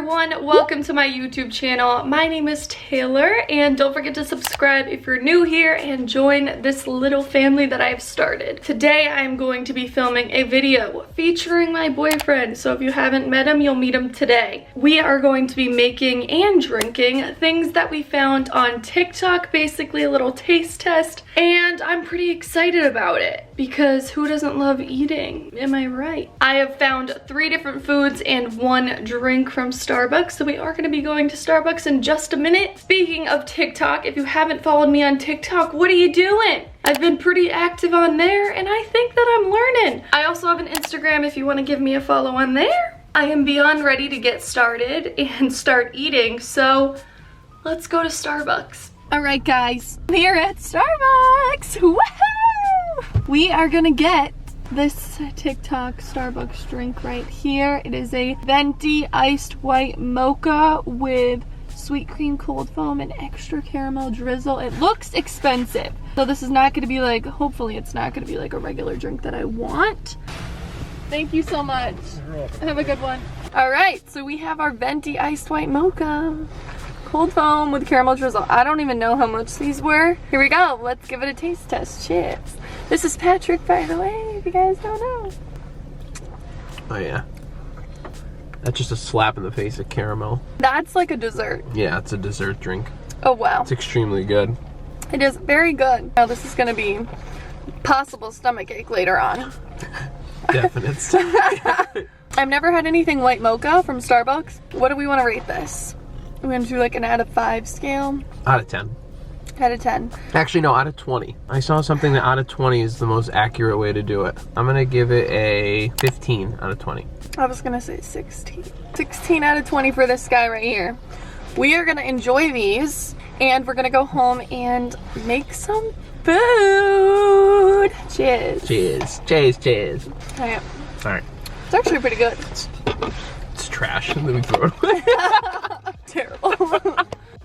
everyone, welcome to my YouTube channel. My name is Taylor, and don't forget to subscribe if you're new here and join this little family that I've started. Today I'm going to be filming a video featuring my boyfriend, so if you haven't met him, you'll meet him today. We are going to be making and drinking things that we found on TikTok, basically a little taste test, and I'm pretty excited about it because who doesn't love eating? Am I right? I have found 3 different foods and 1 drink from Starbucks, so we are going to be going to Starbucks in just a minute. Speaking of TikTok, if you haven't followed me on TikTok, what are you doing? I've been pretty active on there, and I think that I'm learning. I also have an Instagram if you want to give me a follow on there. I am beyond ready to get started and start eating, so let's go to Starbucks. All right, guys, we're at Starbucks. Woohoo! We are gonna get this TikTok Starbucks drink right here. It is a venti iced white mocha with sweet cream cold foam and extra caramel drizzle. It looks expensive, so this is not gonna be like, hopefully it's not gonna be like a regular drink that I want. Thank you so much. Have a good one. All right, so we have our venti iced white mocha. Cold foam with caramel drizzle. I don't even know how much these were. Here we go. Let's give it a taste test. Cheers. This is Patrick, by the way, if you guys don't know. Oh yeah. That's just a slap in the face of caramel. That's like a dessert. Yeah, it's a dessert drink. Oh wow. It's extremely good. It is very good. Now this is gonna be possible stomach ache later on. Definite. I've never had anything white mocha from Starbucks. What do we want to rate this? We're gonna do like an out of 5 scale. Out of 10. Out of 10. Actually, no, out of 20. I saw something that out of 20 is the most accurate way to do it. I'm gonna give it a 15 out of 20. I was gonna say 16. 16 out of 20 for this guy right here. We are gonna enjoy these, and we're gonna go home and make some food. Cheers. Cheers. Cheers, cheers. All right. All right. It's actually pretty good. It's trash, and then we throw it away. Terrible.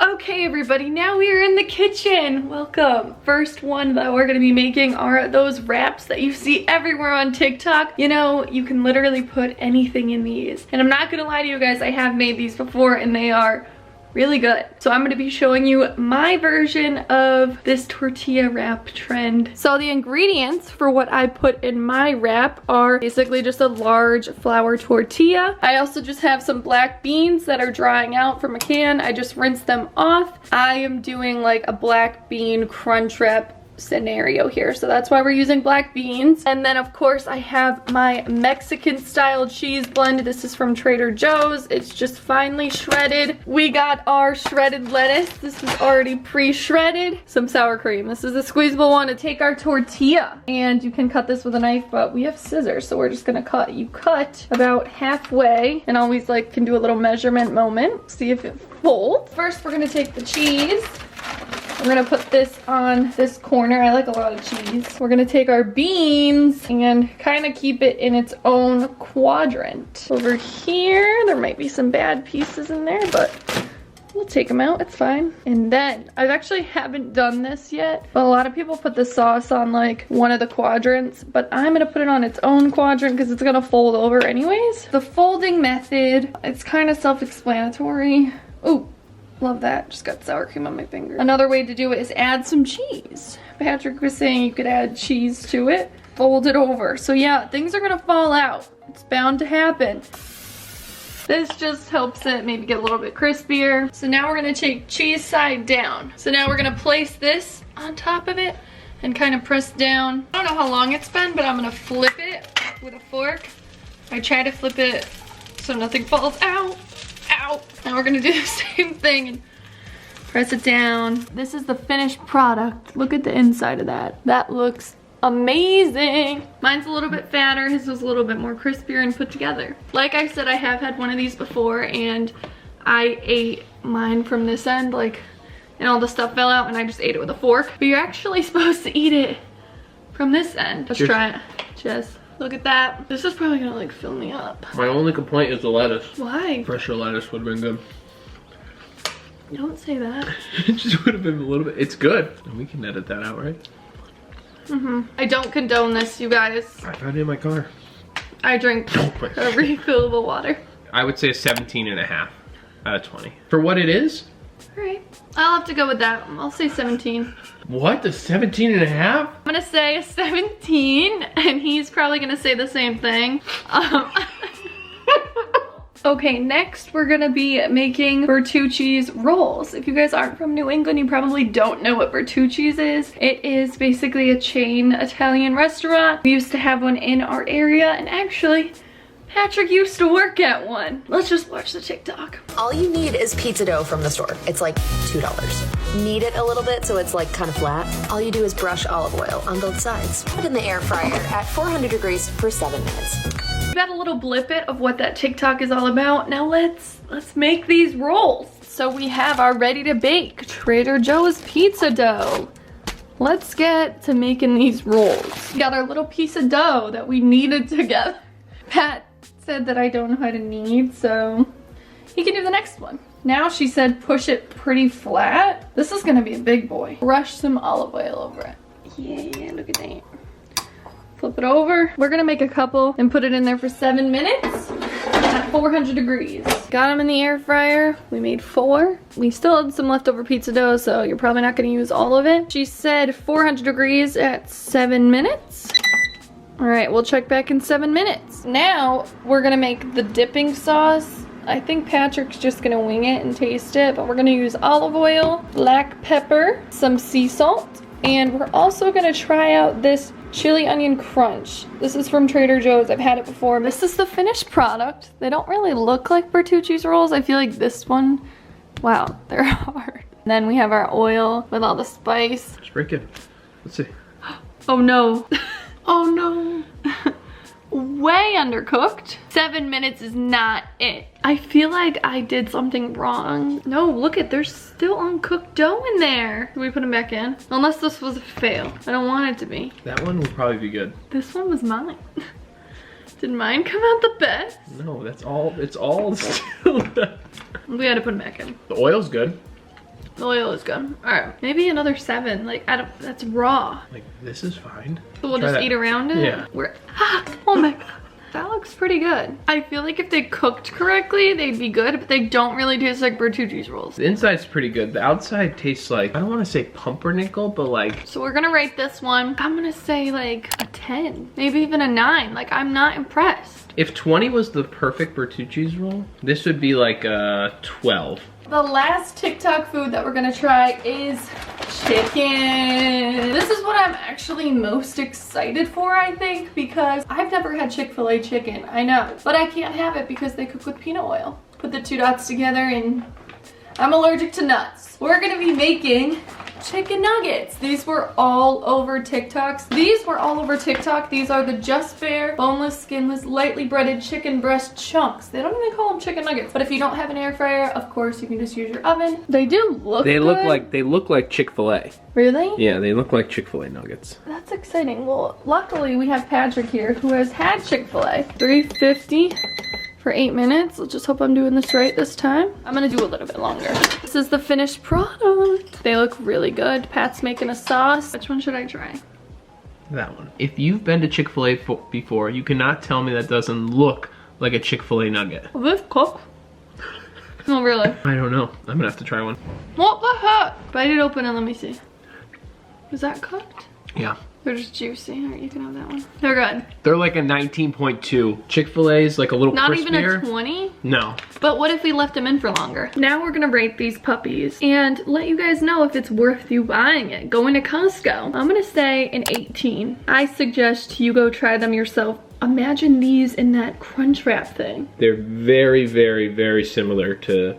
Okay, everybody, now we are in the kitchen. Welcome. First one that we're gonna be making are those wraps that you see everywhere on TikTok. You know, you can literally put anything in these. And I'm not gonna lie to you guys, I have made these before and they are really good. So I'm gonna be showing you my version of this tortilla wrap trend. So the ingredients for what I put in my wrap are basically just a large flour tortilla. I also just have some black beans that are drying out from a can. I just rinsed them off. I am doing like a black bean crunch wrap scenario here, so that's why we're using black beans. And then of course I have my Mexican style cheese blend. This is from Trader Joe's. It's just finely shredded. We got our shredded lettuce. This is already pre-shredded. Some sour cream. This is a squeezable one to take our tortilla, and you can cut this with a knife, but we have scissors, so we're just gonna cut. You cut about halfway, and always like can do a little measurement moment, see if it folds. First we're gonna take the cheese. We're gonna put this on this corner. I like a lot of cheese. We're gonna take our beans and kind of keep it in its own quadrant. Over here, there might be some bad pieces in there, but we'll take them out, it's fine. And then, I actually haven't done this yet, but a lot of people put the sauce on like one of the quadrants, but I'm gonna put it on its own quadrant because it's gonna fold over anyways. The folding method, it's kind of self-explanatory. Ooh. Love that. Just got sour cream on my finger. Another way to do it is add some cheese. Patrick was saying you could add cheese to it. Fold it over. So yeah, things are gonna fall out. It's bound to happen. This just helps it maybe get a little bit crispier. So now we're gonna take cheese side down. So now we're gonna place this on top of it and kind of press down. I don't know how long it's been, but I'm gonna flip it with a fork. I try to flip it so nothing falls out. Ow. Now we're gonna do the same thing and press it down. This is the finished product. Look at the inside of that. That looks amazing. Mine's a little bit fatter. His was a little bit more crispier and put together. Like I said, I have had one of these before and I ate mine from this end, like, and all the stuff fell out and I just ate it with a fork. But you're actually supposed to eat it from this end. Let's try it. Cheers. Look at that. This is probably gonna like fill me up. My only complaint is the lettuce. Why? Fresher lettuce would have been good. Don't say that. It just would have been a little bit. It's good. And we can edit that out, right? I don't condone this, you guys. I found it in my car. I drink refillable water. I would say a 17 and a half. out of 20. For what it is? All right, I'll have to go with that. I'll say 17. What, the 17 and a half? I'm gonna say a 17, and he's probably gonna say the same thing. Okay, next we're gonna be making Bertucci's Rolls. If you guys aren't from New England, you probably don't know what Bertucci's is. It is basically a chain Italian restaurant. We used to have one in our area, and actually, Patrick used to work at one. Let's just watch the TikTok. All you need is pizza dough from the store. It's like $2. Knead it a little bit so it's like kind of flat. All you do is brush olive oil on both sides. Put in the air fryer at 400 degrees for 7 minutes. We got a little blippet of what that TikTok is all about. Now let's make these rolls. So we have our ready to bake Trader Joe's pizza dough. Let's get to making these rolls. We got our little piece of dough that we kneaded together. Pat said that I don't know how to knead, so he can do the next one. Now she said push it pretty flat. This is gonna be a big boy. Brush some olive oil over it. Yeah, look at that. Flip it over. We're gonna make a couple and put it in there for 7 minutes at 400 degrees. Got them in the air fryer. We made 4. We still had some leftover pizza dough, so you're probably not gonna use all of it. She said 400 degrees at 7 minutes. All right, we'll check back in 7 minutes. Now we're gonna make the dipping sauce. I think Patrick's just gonna wing it and taste it, but we're gonna use olive oil, black pepper, some sea salt, and we're also gonna try out this chili onion crunch. This is from Trader Joe's. I've had it before. This is the finished product. They don't really look like Bertucci's rolls. I feel like this one, wow, they're hard. And then we have our oil with all the spice. It's pretty good. Let's see. Oh no. Oh no. Way undercooked. 7 minutes is not it. I feel like I did something wrong. No, look at, there's still uncooked dough in there. Can we put them back in? Unless this was a fail. I don't want it to be. That one will probably be good. This one was mine. Did mine come out the best? No, that's all, it's all still. We had to put them back in. The oil's good. The oil is good. All right, maybe another 7. Like, I don't, that's raw. Like, this is fine. So we'll Try just that. eat around it? Yeah. Oh my God. That looks pretty good. I feel like if they cooked correctly, they'd be good, but they don't really taste like Bertucci's rolls. The inside's pretty good. The outside tastes like, I don't want to say pumpernickel, but like. So we're gonna rate this one, I'm gonna say like a 10, maybe even a 9. Like, I'm not impressed. If 20 was the perfect Bertucci's roll, this would be like a 12. The last TikTok food that we're gonna try is chicken. This is what I'm actually most excited for, I think, because I've never had Chick-fil-A chicken, I know, but I can't have it because they cook with peanut oil. Put the 2 dots together and I'm allergic to nuts. We're gonna be making chicken nuggets. These were all over TikToks. These were all over TikTok. These are the Just Bare, boneless, skinless, lightly breaded chicken breast chunks. They don't even call them chicken nuggets, but if you don't have an air fryer, of course you can just use your oven. They do look good. They look like Chick-fil-A. Really? Yeah, they look like Chick-fil-A nuggets. That's exciting. Well, luckily we have Patrick here who has had Chick-fil-A. $3.50 for 8 minutes. Let's just hope I'm doing this right this time. I'm gonna do a little bit longer. This is the finished product. They look really good. Pat's making a sauce. Which one should I try? That one. If you've been to Chick-fil-A before, you cannot tell me that doesn't look like a Chick-fil-A nugget. Will this cook? No, really. I don't know. I'm gonna have to try one. What the heck? Bite it open and let me see. Was that cooked? Yeah. They're just juicy. All right, you can have that one. They're good. They're like a 19.2. Chick-fil-A's like a little Not crispier. even a 20? No. But what if we left them in for longer? Now we're gonna rate these puppies and let you guys know if it's worth you buying it. Going to Costco. I'm gonna say an 18. I suggest you go try them yourself. Imagine these in that crunch wrap thing. They're very, very, very similar to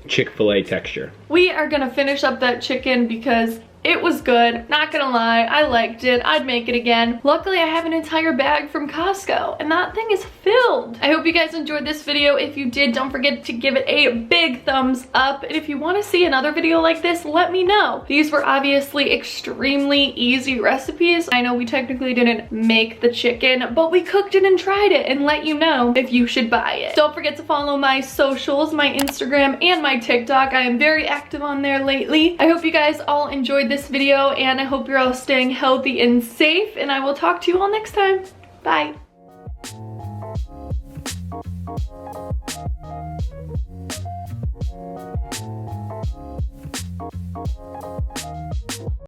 Chick-fil-A texture. We are gonna finish up that chicken because it was good, not gonna lie, I liked it, I'd make it again. Luckily I have an entire bag from Costco and that thing is filled. I hope you guys enjoyed this video. If you did, don't forget to give it a big thumbs up. And if you wanna see another video like this, let me know. These were obviously extremely easy recipes. I know we technically didn't make the chicken, but we cooked it and tried it and let you know if you should buy it. Don't forget to follow my socials, my Instagram and my TikTok. I am very active on there lately. I hope you guys all enjoyed this video and I hope you're all staying healthy and safe and I will talk to you all next time. Bye.